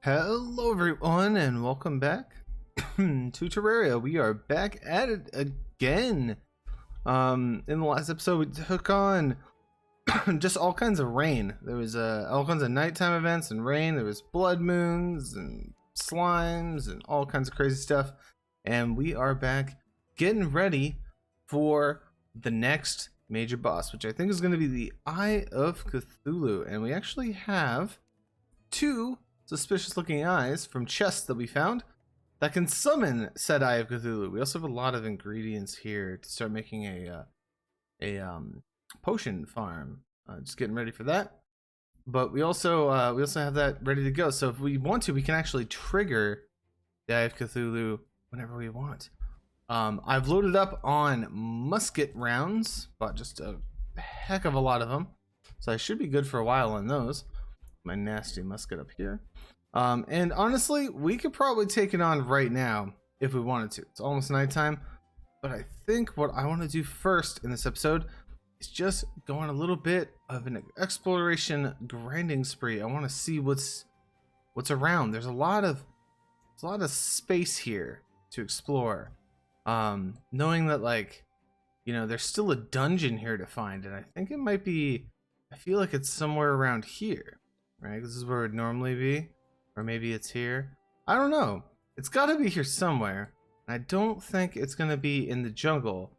Hello everyone and welcome back to Terraria. We are back at it again. In the last episode we took on just all kinds of rain. There was all kinds of nighttime events and rain. There was blood moons and slimes and all kinds of crazy stuff. And we are back getting ready for the next major boss, which I think is going to be the Eye of Cthulhu. And we actually have two suspicious looking eyes from chests that we found that can summon said Eye of Cthulhu. We also have a lot of ingredients here to start making a potion farm. Just getting ready for that. But we also have that ready to go. So if we want to, we can actually trigger the Eye of Cthulhu whenever we want. I've loaded up on musket rounds, bought just a heck of a lot of them, so I should be good for a while on those. My nasty musket up here. And honestly, we could probably take it on right now if we wanted to. It's almost nighttime, but I think what I want to do first in this episode is just go on a little bit of an exploration grinding spree. I want to see what's around. There's a lot of space here to explore. Knowing that, like, you know, there's still a dungeon here to find, and I think it might be, I feel like it's somewhere around here. Right, this is where it would normally be, or maybe it's here. I don't know. It's got to be here somewhere. I don't think it's gonna be in the jungle.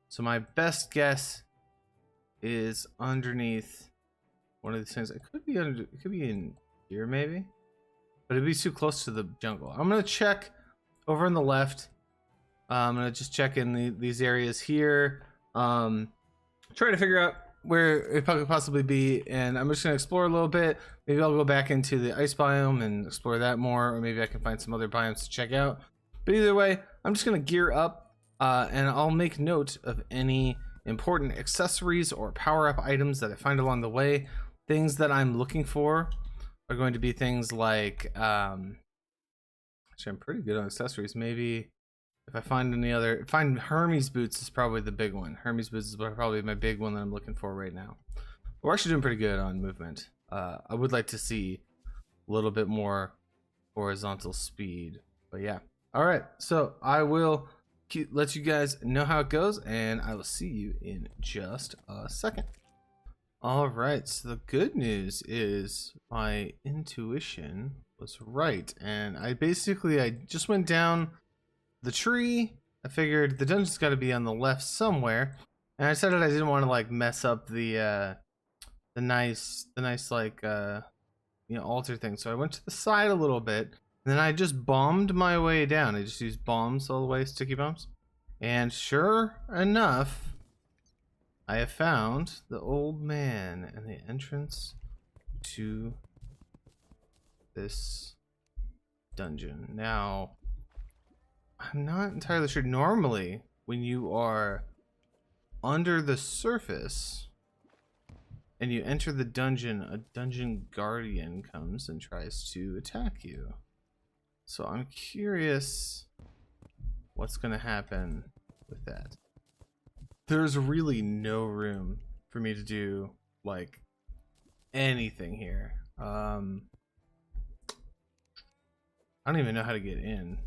So my best guess is underneath one of these things. It could be under. It could be in here, maybe, but it'd be too close to the jungle. I'm gonna check over on the left. I'm gonna just check in these areas here. Try to figure out where it could possibly be, and I'm just gonna explore a little bit. Maybe I'll go back into the ice biome and explore that more, or maybe I can find some other biomes to check out. But either way, I'm just gonna gear up, and I'll make note of any important accessories or power-up items that I find along the way. Things that I'm looking for are going to be things like, actually I'm pretty good on accessories. Maybe if I find any other, Hermes boots is probably the big one. Hermes boots is probably my big one that I'm looking for right now. We're actually doing pretty good on movement. I would like to see a little bit more horizontal speed, but yeah. All right, so I will let you guys know how it goes, and I will see you in just a second. All right, so the good news is my intuition was right, and I just went down the tree. I figured the dungeon's got to be on the left somewhere, and I decided I didn't want to like mess up the nice like you know, altar thing. So I went to the side a little bit, and then I just bombed my way down. I just used bombs all the way, sticky bombs, and sure enough, I have found the old man and the entrance to this dungeon. Now, I'm not entirely sure. Normally, when you are under the surface and you enter the dungeon, a dungeon guardian comes and tries to attack you. So I'm curious what's going to happen with that. There's really no room for me to do like anything here. I don't even know how to get in.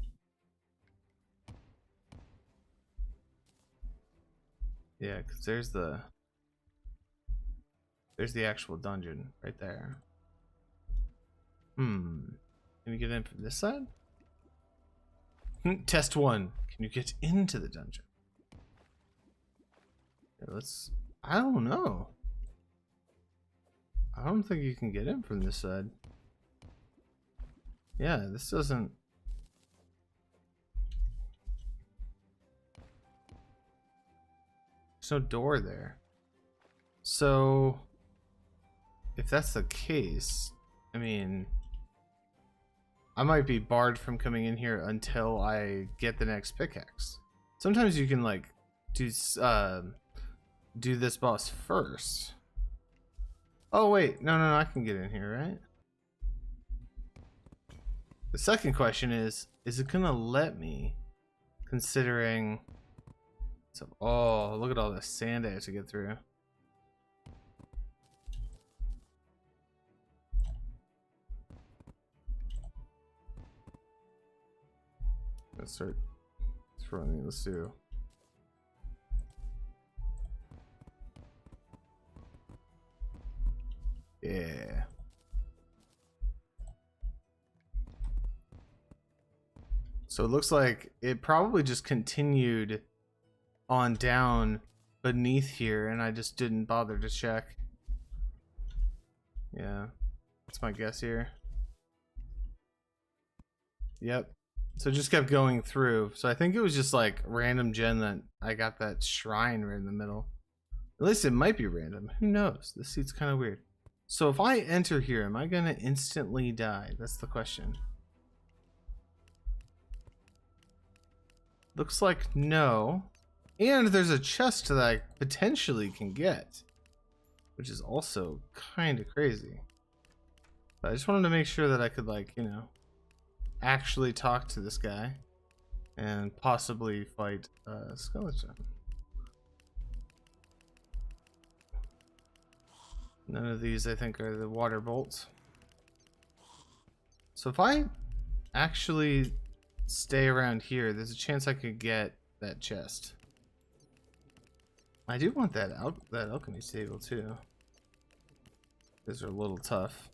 Yeah, because there's the actual dungeon right there. Can you get in from this side? Test 1. Can you get into the dungeon? Yeah, I don't know. I don't think you can get in from this side. Yeah, this doesn't. There's no door there. So if that's the case, I mean, I might be barred from coming in here until I get the next pickaxe. Sometimes you can like do this boss first. Oh wait, no, I can get in here, right? The second question is it gonna let me, considering, so, oh, look at all the sand I have to get through. Let's start throwing this too. Yeah. So it looks like it probably just continued on down beneath here, and I just didn't bother to check. Yeah, that's my guess here. Yep. So it just kept going through. So I think it was just like random gen that I got that shrine right in the middle. At least it might be random. Who knows? This seat's kind of weird. So if I enter here, am I going to instantly die? That's the question. Looks like no. And there's a chest that I potentially can get, which is also kind of crazy. But I just wanted to make sure that I could, like, you know, actually talk to this guy and possibly fight a skeleton. None of these, I think, are the water bolts. So if I actually stay around here, there's a chance I could get that chest. I do want that alchemy table too. These are a little tough.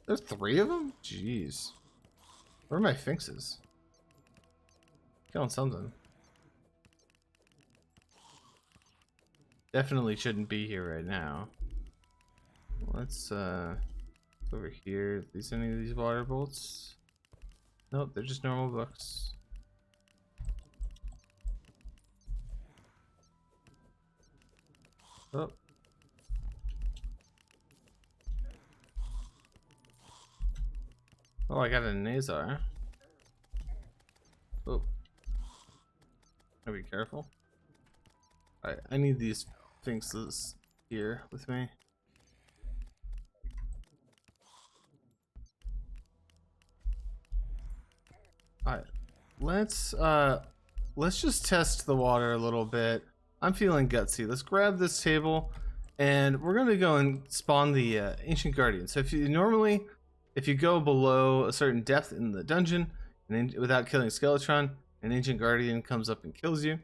There's 3 of them? Jeez. Where are my finxes? Killing something. Definitely shouldn't be here right now. Let's over here. These any of these water bolts? Nope, they're just normal books. Oh. Oh, I got a Nazar. Oh. Gotta be careful. Alright, I need these finxes here with me. Alright, let's just test the water a little bit. I'm feeling gutsy. Let's grab this table, and we're gonna go and spawn the ancient guardian. So if you go below a certain depth in the dungeon, and without killing a skeletron, an ancient guardian comes up and kills you.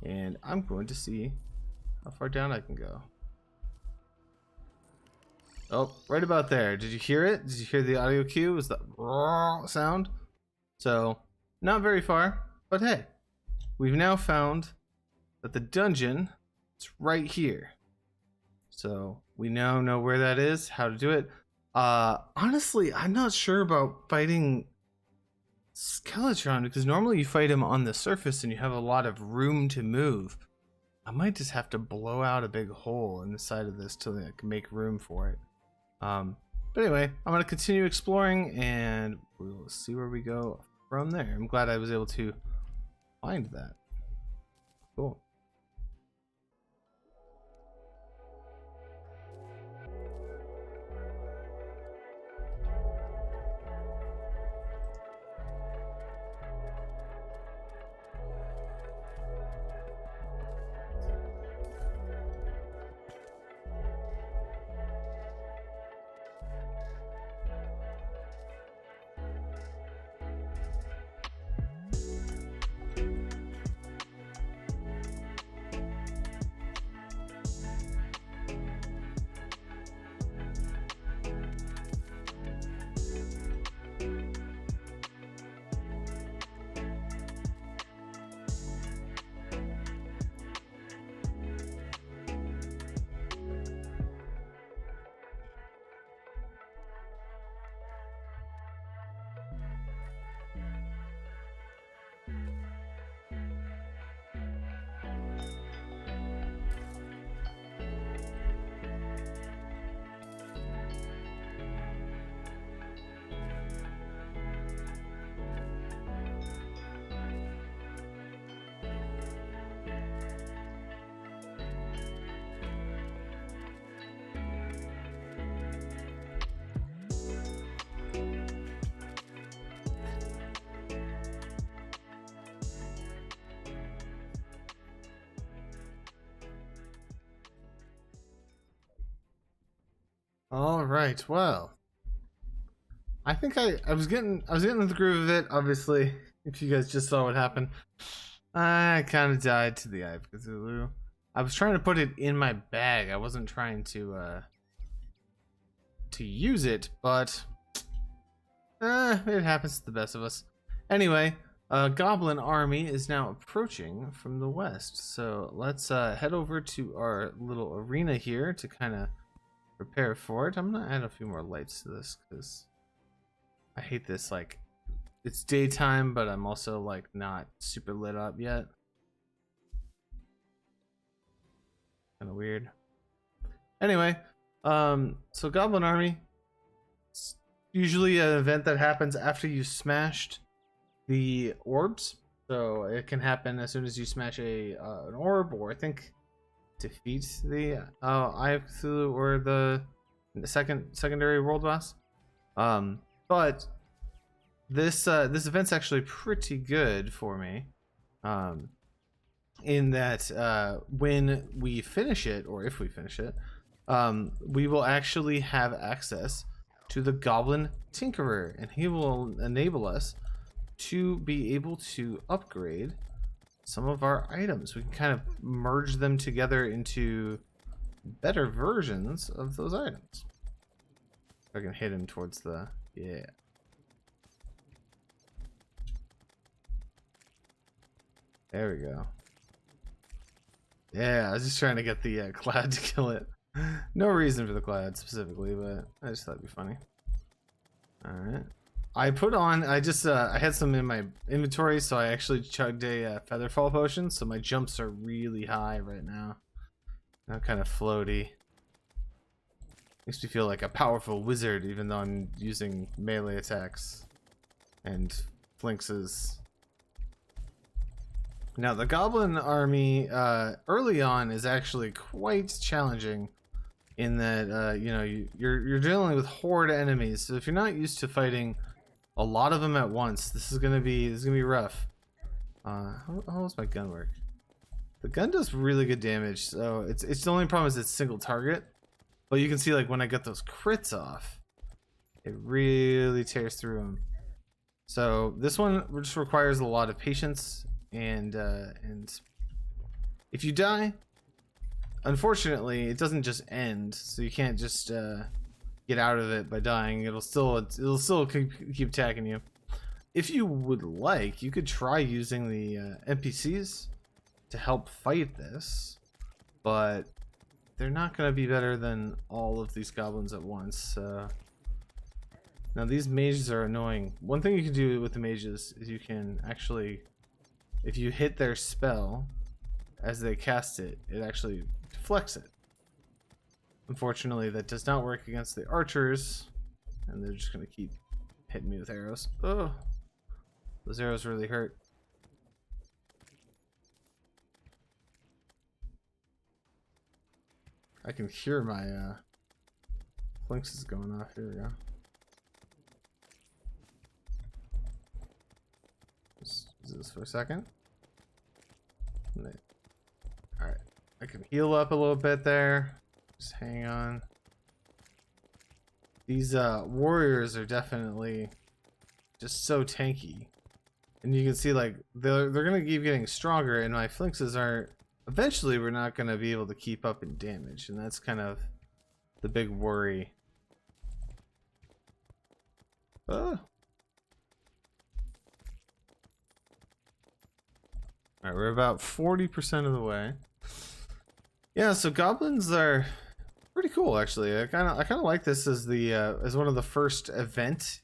And I'm going to see how far down I can go. Oh, right about there. Did you hear it? Did you hear the audio cue? It was the raw sound. So, not very far, but hey, we've now found that the dungeon is right here. So, we now know where that is, how to do it. Honestly, I'm not sure about fighting Skeletron, because normally you fight him on the surface and you have a lot of room to move. I might just have to blow out a big hole in the side of this till I can make room for it. But anyway, I'm going to continue exploring and we'll see where we go from there. I'm glad I was able to find that. Cool. All right, well, I think I was getting the groove of it. Obviously, if you guys just saw what happened, I kind of died to the Eye of Cthulhu. I was trying to put it in my bag. I wasn't trying to use it, but it happens to the best of us. Anyway, Goblin Army is now approaching from the west, so let's head over to our little arena here to kind of prepare for it. I'm gonna add a few more lights to this because I hate this, like, it's daytime, but I'm also like not super lit up yet. Kind of weird. Anyway, so Goblin Army, it's usually an event that happens after you smashed the orbs. So it can happen as soon as you smash an orb, or I think defeat the Eye of Cthulhu or the secondary world boss. But this event's actually pretty good for me, in that when we finish it, or if we finish it, we will actually have access to the Goblin Tinkerer, and he will enable us to be able to upgrade some of our items. We can kind of merge them together into better versions of those items. If I can hit him towards the, yeah. There we go. Yeah, I was just trying to get the cloud to kill it. No reason for the cloud specifically, but I just thought it'd be funny. Alright. I put on, I had some in my inventory, so I actually chugged a featherfall potion, so my jumps are really high right now. I'm kind of floaty. Makes me feel like a powerful wizard, even though I'm using melee attacks and flinxes. Now, the Goblin Army early on is actually quite challenging, in that you know, you're dealing with horde enemies. So if you're not used to fighting a lot of them at once, this is gonna be rough. How does my gun work? The gun does really good damage. So it's the only problem is it's single target. But you can see, like, when I get those crits off, it really tears through them. So this one just requires a lot of patience, and if you die, unfortunately, it doesn't just end. So you can't just get out of it by dying. It'll still keep attacking you. If you would like, you could try using the NPCs to help fight this, but they're not going to be better than all of these goblins at once. Now these mages are annoying. One thing you can do with the mages is you can actually, if you hit their spell as they cast it, it actually deflects it. Unfortunately, that does not work against the archers, and they're just going to keep hitting me with arrows. Oh, those arrows really hurt. I can hear my flinxes going off. Here we go. Just use this for a second. Alright. I can heal up a little bit there. Just hang on. These warriors are definitely just so tanky. And you can see, like, they're gonna keep getting stronger, and my flinxes are, eventually we're not gonna be able to keep up in damage, and that's kind of the big worry. Alright, we're about 40% of the way. Yeah, so goblins are pretty cool, actually. I kind of like this as the as one of the first events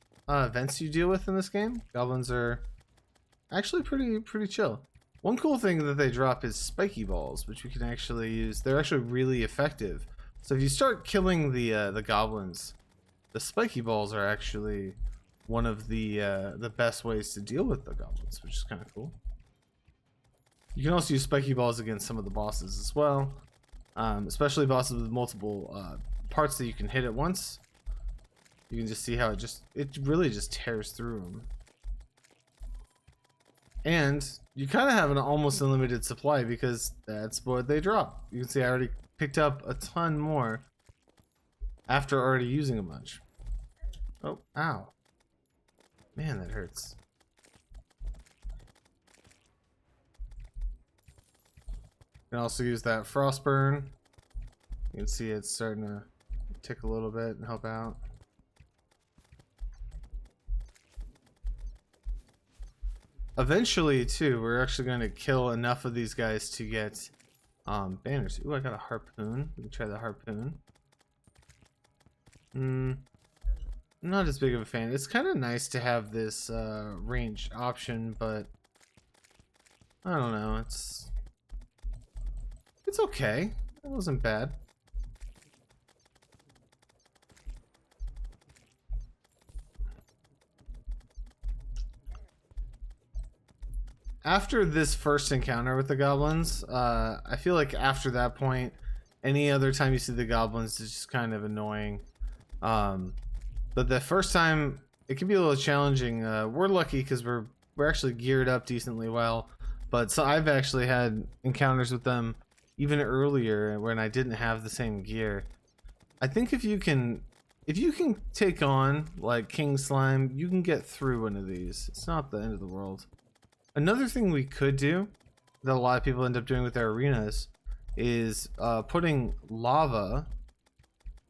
you deal with in this game. Goblins are actually pretty chill. One cool thing that they drop is spiky balls, which we can actually use. They're actually really effective. So if you start killing the goblins, the spiky balls are actually one of the best ways to deal with the goblins, which is kind of cool. You can also use spiky balls against some of the bosses as well, especially bosses with multiple parts that you can hit at once. You can just see how it really just tears through them. And you kind of have an almost unlimited supply because that's what they drop. You can see I already picked up a ton more after already using a bunch. Oh, ow. Man, that hurts. You can also use that frostburn. You can see it's starting to tick a little bit and help out. Eventually, too, we're actually going to kill enough of these guys to get banners. Ooh, I got a harpoon. We can try the harpoon. Not as big of a fan. It's kind of nice to have this range option, but I don't know. It's okay. It wasn't bad. After this first encounter with the goblins, I feel like after that point, any other time you see the goblins is just kind of annoying. But the first time, it can be a little challenging. We're lucky because we're actually geared up decently well. But so I've actually had encounters with them even earlier when I didn't have the same gear. I think if you can take on like King Slime, you can get through one of these. It's not the end of the world. Another thing we could do that a lot of people end up doing with their arenas is putting lava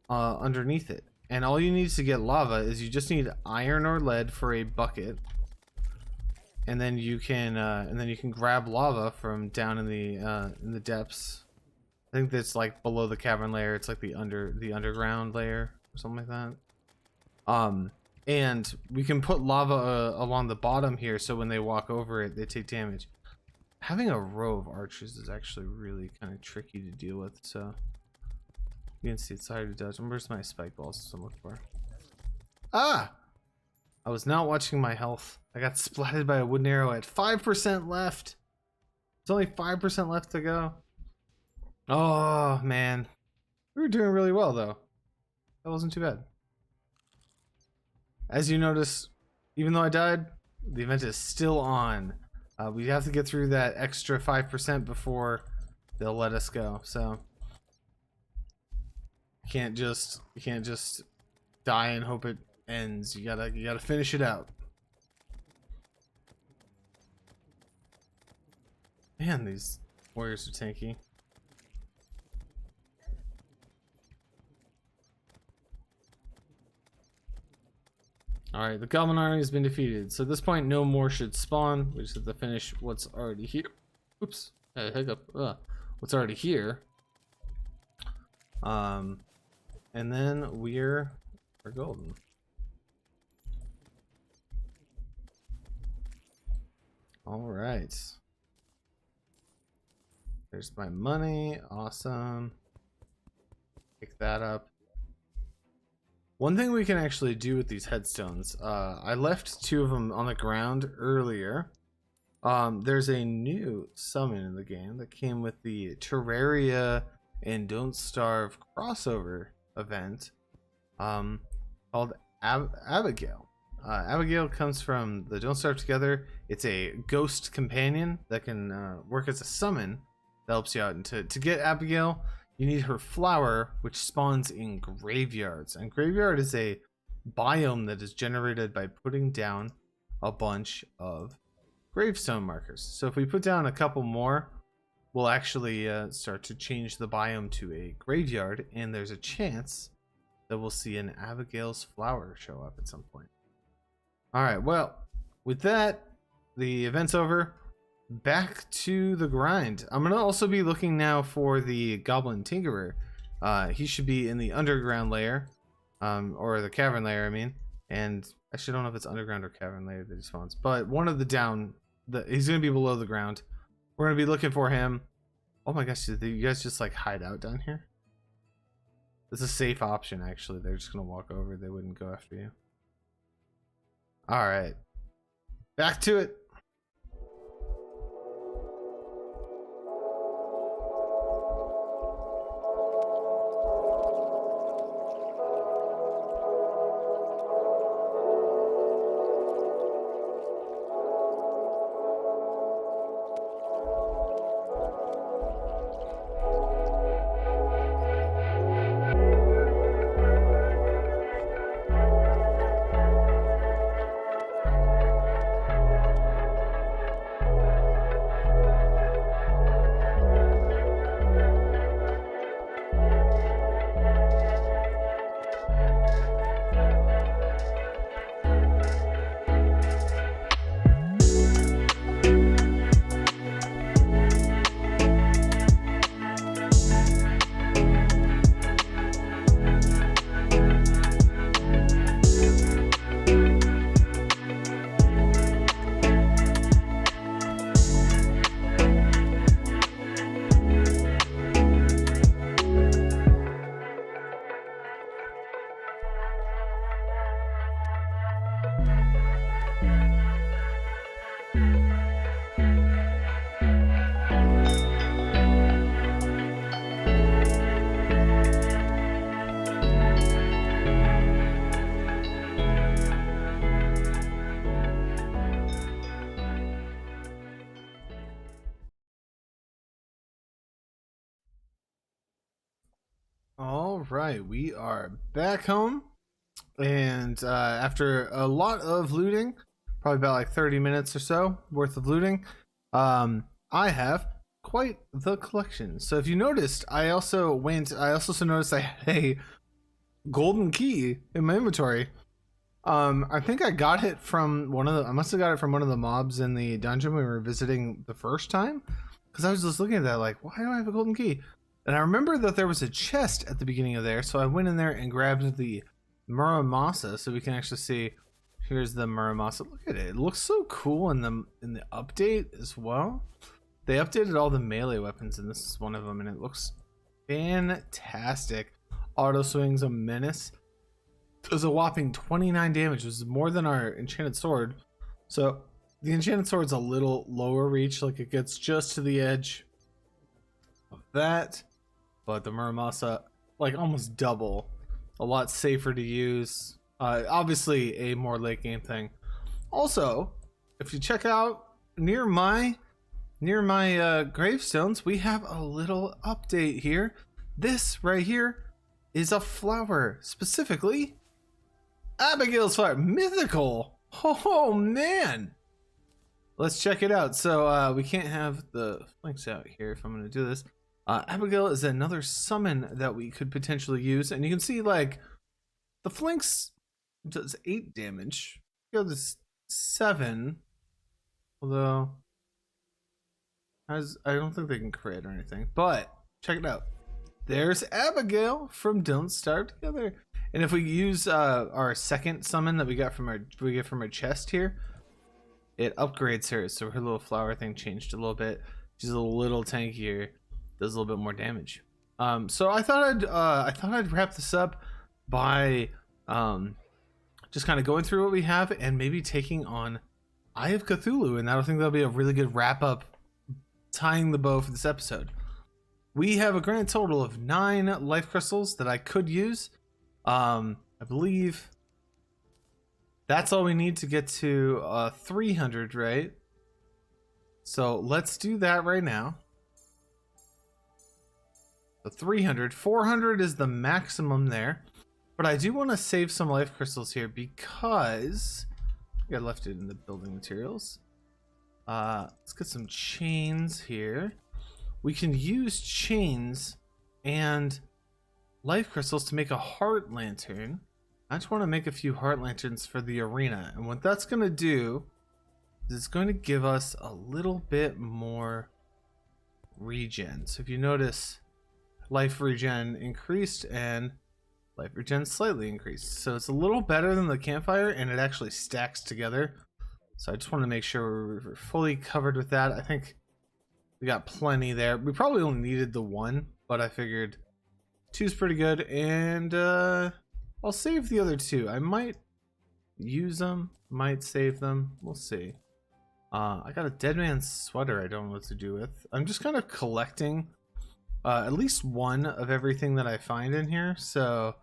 underneath it. And all you need to get lava is you just need iron or lead for a bucket, and then you can grab lava from down in the depths. I think that's like below the cavern layer. It's like the underground layer or something like that. And we can put lava along the bottom here, so when they walk over it, they take damage. Having a row of archers is actually really kind of tricky to deal with, so you can see it's hard to dodge. Where's my spike balls I'm looking for? Ah! I was not watching my health. I got splatted by a wooden arrow at 5% left. There's only 5% left to go. Oh, man. We were doing really well, though. That wasn't too bad. As you notice, even though I died, the event is still on. We have to get through that extra 5% before they'll let us go. So you can't just die and hope it ends. You gotta finish it out. Man, these warriors are tanky. Alright, the Goblin Army has been defeated. So at this point, no more should spawn. We just have to finish what's already here. Oops. Hiccup. What's already here. And then we're golden. Alright. There's my money. Awesome. Pick that up. One thing we can actually do with these headstones, I left 2 of them on the ground earlier. There's a new summon in the game that came with the Terraria and Don't Starve crossover event, called Abigail. Abigail comes from the Don't Starve Together. It's a ghost companion that can work as a summon that helps you out. And to get Abigail, you need her flower, which spawns in graveyards. And graveyard is a biome that is generated by putting down a bunch of gravestone markers. So if we put down a couple more, we'll actually start to change the biome to a graveyard, and there's a chance that we'll see an Abigail's flower show up at some point. Alright, well, with that, the event's over. Back to the grind. I'm gonna also be looking now for the Goblin Tinkerer. He should be in the underground layer, or the cavern layer, I mean. And actually, I don't know if it's underground or cavern layer that he spawns, but one of the he's gonna be below the ground. We're gonna be looking for him. Oh my gosh, did you guys just like hide out down here? It's a safe option, actually. They're just gonna walk over. They wouldn't go after you. All right, back to it. All right, we are back home, and after a lot of looting, probably about like 30 minutes or so worth of looting, I have quite the collection. So if you noticed, I also noticed I had a golden key in my inventory. I think I got it from I must have got it from one of the mobs in the dungeon we were visiting the first time, because I was just looking at that like, why do I have a golden key? And I remember that there was a chest at the beginning of there, so I went in there and grabbed the Muramasa, so we can actually see. Here's the Muramasa. Look at it; it looks so cool in the update as well. They updated all the melee weapons, and this is one of them, and it looks fantastic. Auto swings a menace. Does a whopping 29 damage, which is more than our enchanted sword. So the enchanted sword's a little lower reach, like it gets just to the edge of that. But the Muramasa, like almost double, a lot safer to use. Obviously a more late game thing. Also, if you check out near my gravestones, we have a little update here. This right here is a flower, specifically Abigail's flower, mythical. Oh man, let's check it out. So we can't have the flanks out here if I'm going to do this. Abigail is another summon that we could potentially use, and you can see like the flanks does 8 damage. Go this 7, although I don't think they can crit or anything. But check it out. There's Abigail from Don't Starve Together. And if we use our second summon that we get from our chest here, it upgrades her. So her little flower thing changed a little bit. She's a little tankier, does a little bit more damage. So I thought I'd wrap this up by just kind of going through what we have and maybe taking on Eye of Cthulhu, and I think that'll be a really good wrap up, tying the bow for this episode. We have a grand total of 9 life crystals that I could use. I believe that's all we need to get to 300, right? So let's do that right now. The 300, 400 is the maximum there, but I do want to save some life crystals here because I left it in the building materials. Let's get some chains here. We can use chains and life crystals to make a heart lantern. I just want to make a few heart lanterns for the arena, and what that's going to do is it's going to give us a little bit more regen. So if you notice, life regen increased and life regen slightly increased, so it's a little better than the campfire, and it actually stacks together. So I just want to make sure we're fully covered with that. I think we got plenty there. We probably only needed the 1, but I figured 2's pretty good, and I'll save the other 2. I might use them, might save them. We'll see. I got a dead man's sweater I don't know what to do with. I'm just kind of collecting at least 1 of everything that I find in here. So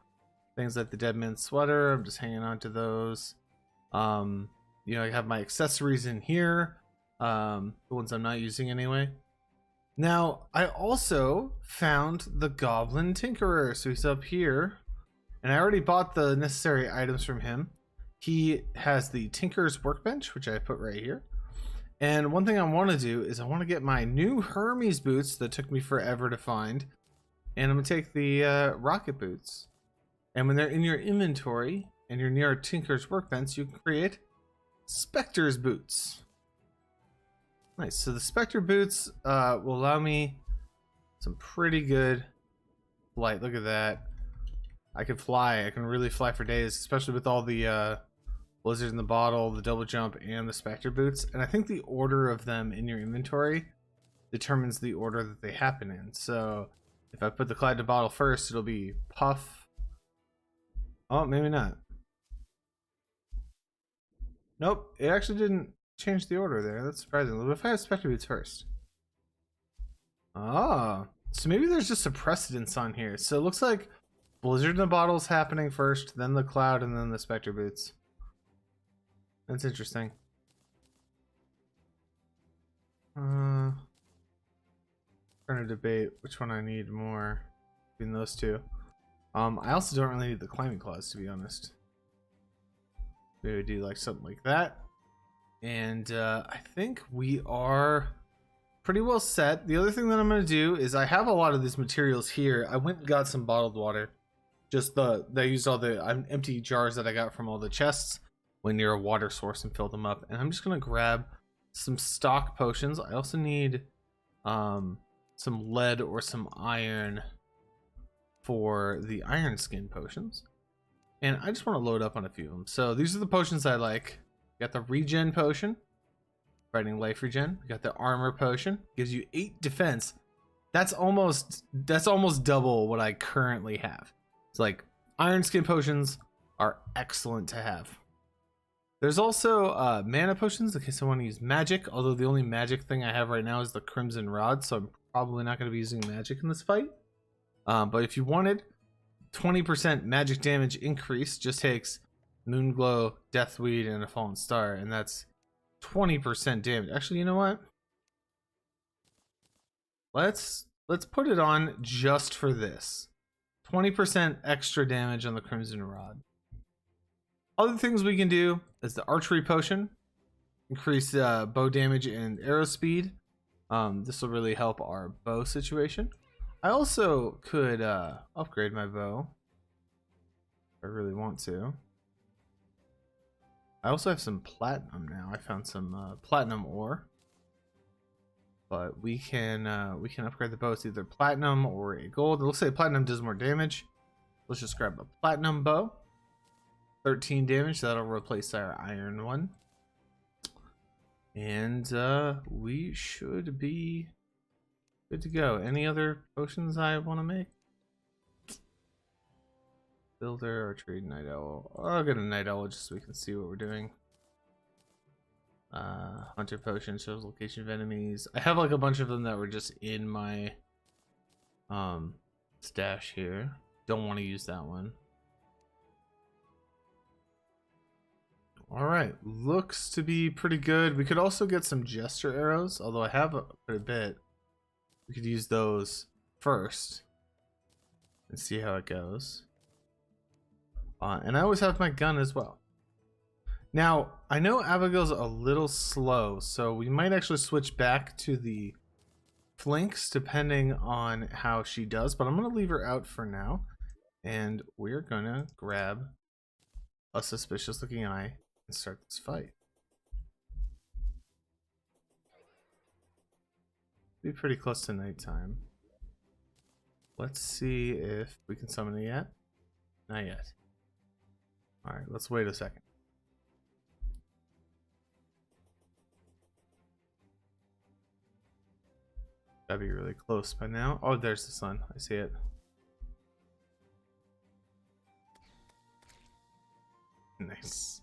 things like the dead man's sweater, I'm just hanging on to those. You know, I have my accessories in here, the ones I'm not using anyway. Now, I also found the Goblin Tinkerer, so he's up here, and I already bought the necessary items from him. He has the Tinker's Workbench, which I put right here. And one thing I want to do is I want to get my new Hermes boots that took me forever to find, and I'm going to take the rocket boots. And when they're in your inventory and you're near a Tinker's Workbench, you can create Spectre's boots. Nice. So the Spectre boots will allow me some pretty good flight. Look at that. I can fly. I can really fly for days, especially with all the blizzard in the bottle, the double jump, and the Spectre boots. And I think the order of them in your inventory determines the order that they happen in. So if I put the Clyde in the bottle first, it'll be Puff. Oh, maybe not. Nope, it actually didn't change the order there. That's surprising. What if I have Spectre boots first? Ah, so maybe there's just a precedence on here. So it looks like Blizzard in the Bottle is happening first, then the Cloud, and then the Spectre boots. That's interesting. Trying to debate which one I need more between those two. I also don't really need the climbing claws, to be honest. We would do like something like that. And I think we are pretty well set. The other thing that I'm going to do is I have a lot of these materials here. I went and got some bottled water. Just they used all the empty jars that I got from all the chests when near a water source and filled them up. And I'm just going to grab some stock potions. I also need some lead or some iron for the iron skin potions. And I just want to load up on a few of them. So these are the potions I like. We got the regen potion, fighting life regen. We got the armor potion, gives you 8 defense. That's almost double what I currently have. It's like iron skin potions are excellent to have. There's also mana potions in case I want to use magic, although the only magic thing I have right now is the crimson rod, so I'm probably not going to be using magic in this fight. But if you wanted 20% magic damage increase, just takes Moonglow, Deathweed, and a Fallen Star, and that's 20% damage. Actually, you know what? Let's put it on just for this. 20% extra damage on the Crimson Rod. Other things we can do is the Archery Potion. Increase bow damage and arrow speed. This will really help our bow situation. I also could upgrade my bow if I really want to. I also have some platinum now. I found some platinum ore, but we can upgrade the bow to either platinum or a gold. It looks like platinum does more damage. Let's just grab a platinum bow. 13 damage. That'll replace our iron one, and we should be good to go. Any other potions I want to make? Builder, archery, night owl. I'll get a night owl just so we can see what we're doing. Hunter potion shows location of enemies. I have like a bunch of them that were just in my stash here. Don't want to use that one. All right, looks to be pretty good. We could also get some jester arrows, although I have quite a bit. We could use those first and see how it goes. And I always have my gun as well. Now, I know Abigail's a little slow, so we might actually switch back to the flanks depending on how she does, but I'm going to leave her out for now. And we're going to grab a suspicious looking eye and start this fight. Be pretty close to nighttime. Let's see if we can summon it yet. Not yet. Alright, let's wait a second. Gotta be really close by now. Oh, there's the sun. I see it. Nice.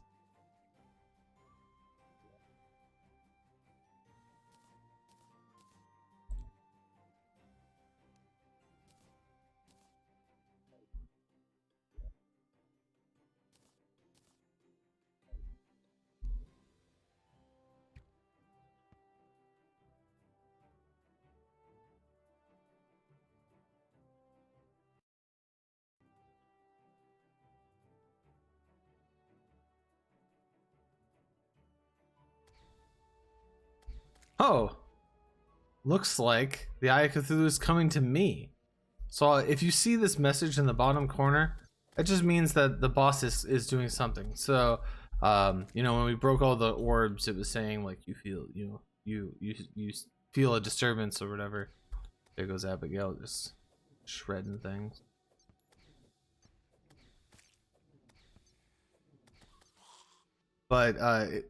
Oh, looks like the Eye of Cthulhu is coming to me. So if you see this message in the bottom corner, that just means that the boss is doing something. So, you know, when we broke all the orbs, it was saying like you feel, you feel a disturbance or whatever. There goes Abigail, just shredding things. But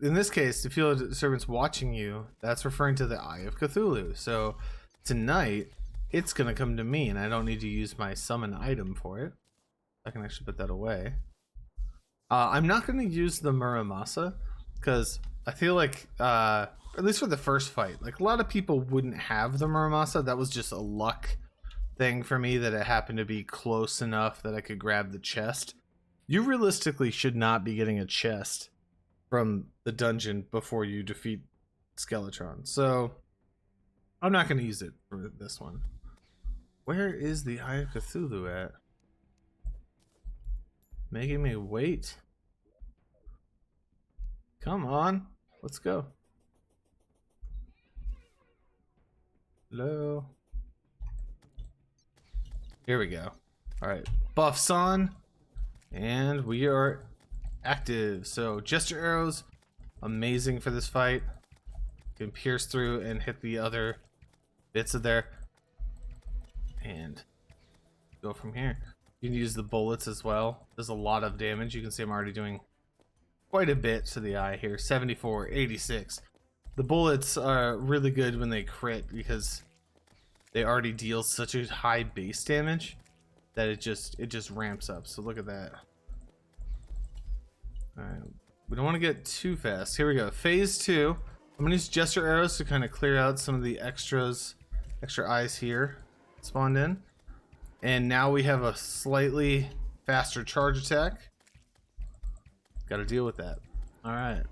in this case, to feel a disturbance watching you, that's referring to the Eye of Cthulhu. So tonight, it's going to come to me, and I don't need to use my summon item for it. I can actually put that away. I'm not going to use the Muramasa, because I feel like, at least for the first fight, like a lot of people wouldn't have the Muramasa. That was just a luck thing for me, that it happened to be close enough that I could grab the chest. You realistically should not be getting a chest from the dungeon before you defeat Skeletron, so I'm not going to use it for this one. Where is the Eye of Cthulhu at? Making me wait. Come on, let's go. Hello. Here we go. All right, buffs on, and we are active. So Jester arrows, amazing for this fight. Can pierce through and hit the other bits of there, and go from here. You can use the bullets as well. Does a lot of damage. You can see I'm already doing quite a bit to the eye here. 74, 86. The bullets are really good when they crit because they already deal such a high base damage that it just ramps up. So look at that. All right, we don't want to get too fast. Here we go. Phase 2. I'm gonna use Jester arrows to kind of clear out some of the extra eyes here spawned in. And now we have a slightly faster charge attack. Got to deal with that. All right.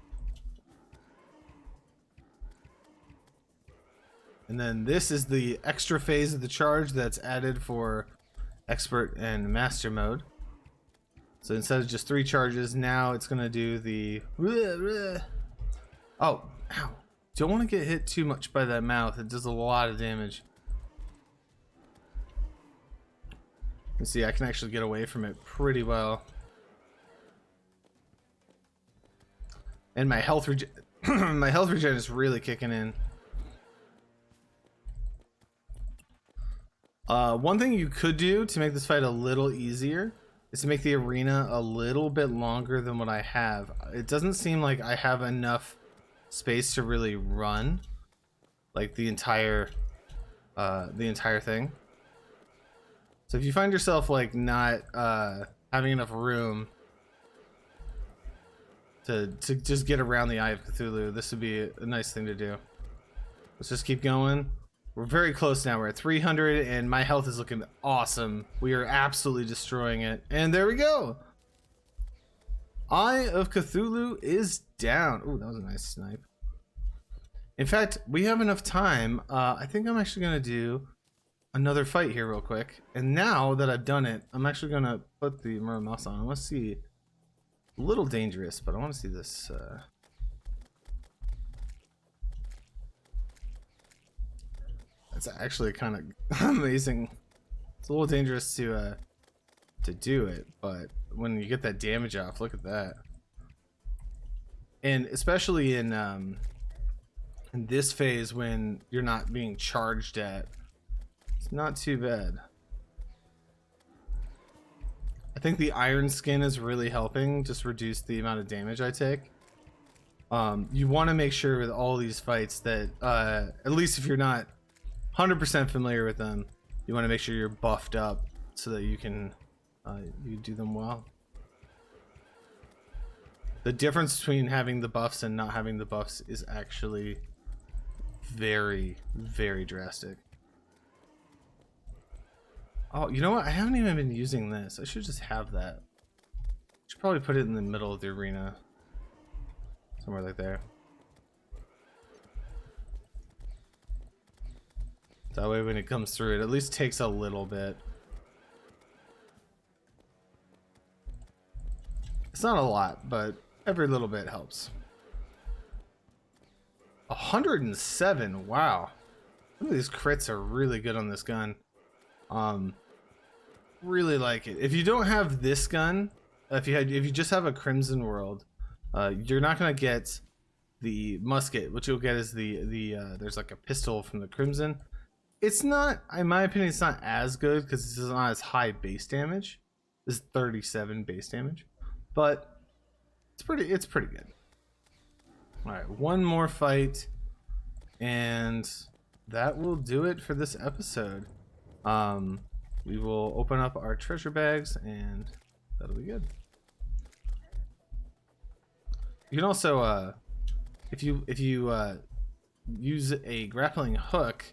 And then this is the extra phase of the charge that's added for expert and master mode. So instead of just 3 charges, now it's going to do the... Oh, ow. Don't want to get hit too much by that mouth. It does a lot of damage. You see, I can actually get away from it pretty well. And my health regen my health regen is really kicking in. One thing you could do to make this fight a little easier is to make the arena a little bit longer than what I have. It doesn't seem like I have enough space to really run like the entire thing. So if you find yourself like not having enough room to just get around the Eye of Cthulhu, this would be a nice thing to do. Let's just keep going. We're very close now. We're at 300 and my health is looking awesome. We are absolutely destroying it. And there we go. Eye of Cthulhu is down. Oh, that was a nice snipe. In fact, we have enough time. I think I'm actually going to do another fight here real quick. And now that I've done it, I'm actually going to put the mirror mouse on. I want to see. A little dangerous, but I want to see this. It's actually kind of amazing. It's a little dangerous to do it, but when you get that damage off, look at that. And especially in this phase when you're not being charged at, it's not too bad. I think the iron skin is really helping just reduce the amount of damage I take. You want to make sure with all these fights that at least if you're not 100% familiar with them, you want to make sure you're buffed up so that you can you do them well. The difference between having the buffs and not having the buffs is actually very, very drastic. Oh, you know what? I haven't even been using this. I should just have that. Should probably put it in the middle of the arena. Somewhere like there. That way when it comes through, it at least takes a little bit. It's not a lot, but every little bit helps. 107, wow. Some of these crits are really good on this gun. Really like it. If you don't have this gun, if you just have a Crimson World, you're not gonna get the musket. What you'll get is the there's like a pistol from the Crimson. It's not, in my opinion, it's not as good because it's not as high base damage. This is 37 base damage, but it's pretty good. All right, one more fight, and that will do it for this episode. We will open up our treasure bags and that'll be good. You can also if you use a grappling hook,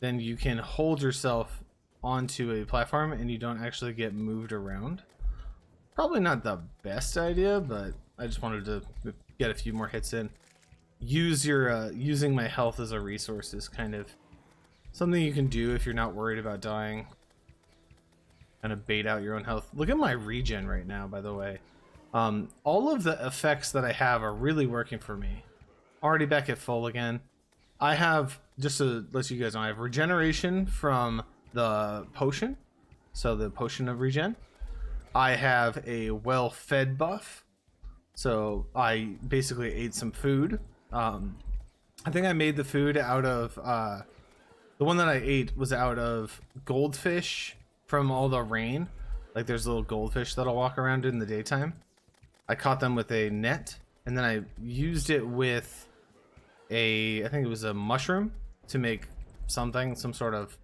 then you can hold yourself onto a platform and you don't actually get moved around. Probably not the best idea, but I just wanted to get a few more hits in. Use your using my health as a resource is kind of something you can do if you're not worried about dying. kind of bait out your own health. Look at my regen right now, by the way. All of the effects that I have are really working for me. Already back at full again. I have, just to let you guys know, I have regeneration from the potion. So the potion of regen. I have a well-fed buff. So I basically ate some food. I think I made the food out of, the one that I ate was out of goldfish from all the rain. Like there's little goldfish that'll walk around in the daytime. I caught them with a net, and then I used it with I think it was a mushroom to make some sort of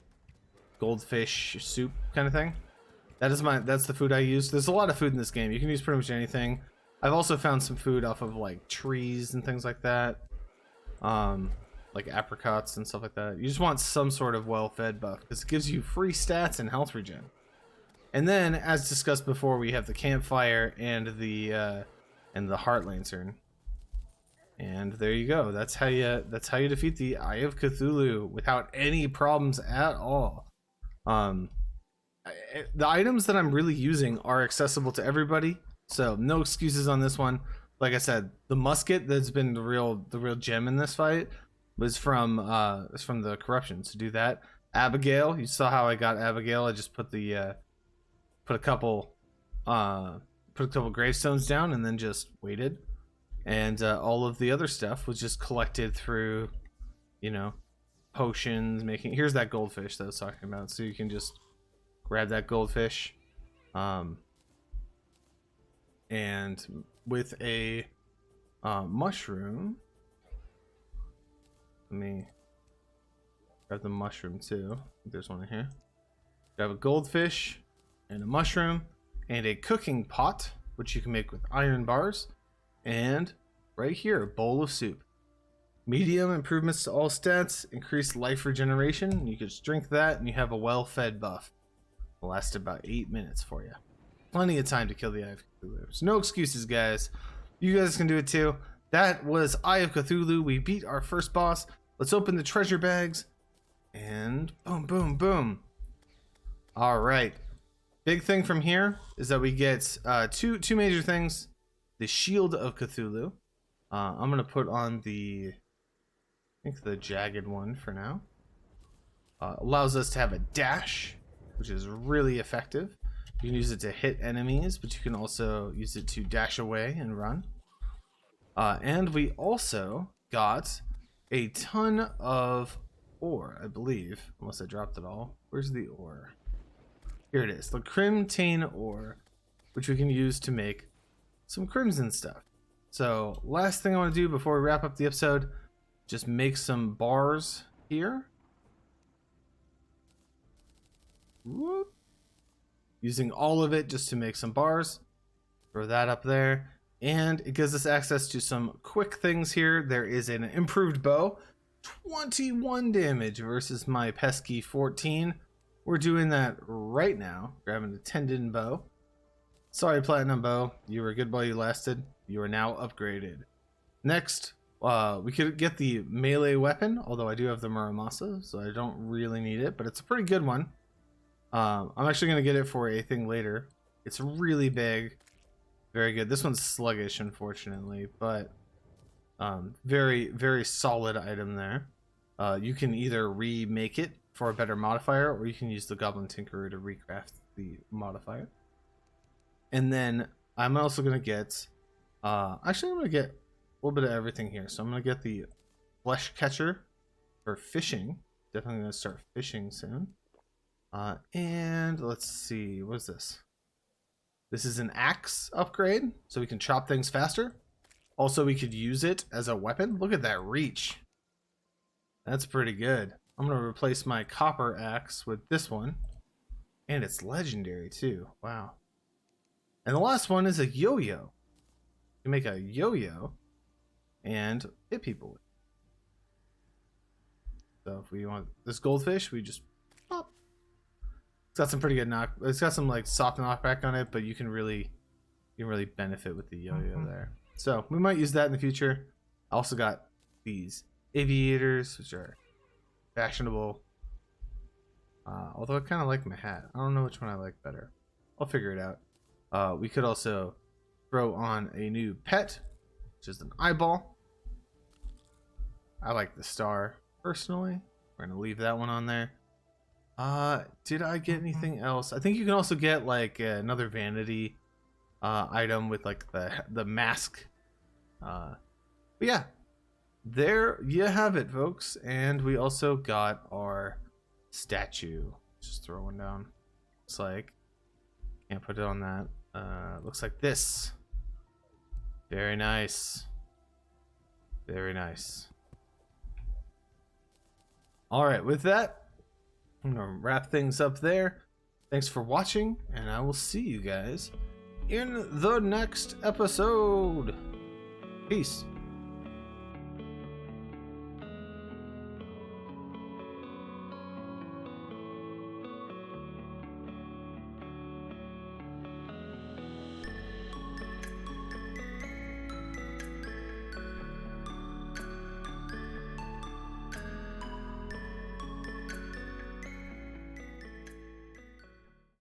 goldfish soup kind of thing. That's the food I used. There's a lot of food in this game. You can use pretty much anything. I've also found some food off of like trees and things like that. Like apricots and stuff like that. You just want some sort of well-fed buff because it gives you free stats and health regen. And then, as discussed before, we have the campfire and the heart lantern. And there you go. That's how you defeat the Eye of Cthulhu without any problems at all. The items that I'm really using are accessible to everybody, so no excuses on this one. Like I said, the musket that's been the real gem in this fight was from the corruption. To do that, Abigail, you saw how I got Abigail. I just put a couple gravestones down and then just waited. And all of the other stuff was just collected through, you know, potions, making... Here's that goldfish that I was talking about. So you can just grab that goldfish. And with a mushroom... Let me grab the mushroom too. There's one in here. Grab a goldfish and a mushroom and a cooking pot, which you can make with iron bars. And right here, a bowl of soup. Medium improvements to all stats, increased life regeneration. You can just drink that and you have a well-fed buff. It'll last about 8 minutes for you. Plenty of time to kill the Eye of Cthulhu. So no excuses, guys. You guys can do it too. That was Eye of Cthulhu. We beat our first boss. Let's open the treasure bags. And boom, boom, boom. All right. Big thing from here is that we get two major things. The Shield of Cthulhu. I'm going to put on the jagged one for now. Allows us to have a dash, which is really effective. You can use it to hit enemies, but you can also use it to dash away and run. And we also got a ton of ore, I believe, unless I dropped it all. Where's the ore? Here it is, the Crimtane ore, which we can use to make some crimson stuff. So last thing I want to do before we wrap up the episode, just make some bars here. Whoop. Using all of it just to make some bars. Throw that up there. And it gives us access to some quick things here. There is an improved bow. 21 damage versus my pesky 14. We're doing that right now. Grabbing the tendon bow. Sorry, Platinum Bow. You were good while you lasted. You are now upgraded. Next, we could get the melee weapon, although I do have the Muramasa, so I don't really need it, but it's a pretty good one. I'm actually going to get it for a thing later. It's really big. Very good. This one's sluggish, unfortunately, but very, very solid item there. You can either remake it for a better modifier, or you can use the Goblin Tinkerer to recraft the modifier. And then I'm also going to get... actually, I'm going to get a little bit of everything here. So I'm going to get the Flesh Catcher for fishing. Definitely going to start fishing soon. And let's see. What is this? This is an axe upgrade, so we can chop things faster. Also, we could use it as a weapon. Look at that reach. That's pretty good. I'm going to replace my copper axe with this one. And it's legendary, too. Wow. And the last one is a yo-yo. You can make a yo-yo and hit people with it. So if we want this goldfish, we just pop. It's got some pretty good knock. It's got some like soft knockback on it, but you can really benefit with the yo-yo there. So we might use that in the future. I also got these aviators, which are fashionable. Although I kind of like my hat. I don't know which one I like better. I'll figure it out. We could also throw on a new pet, which is an eyeball. I like the star personally. We're gonna leave that one on there. Did I get anything else? I think you can also get like another vanity item with like the mask. But yeah, there you have it, folks. And we also got our statue. Just throw one down. Looks like can't put it on that. Looks like this. Very nice. Very nice. All right, with that, I'm gonna wrap things up there. Thanks for watching, and I will see you guys in the next episode. Peace.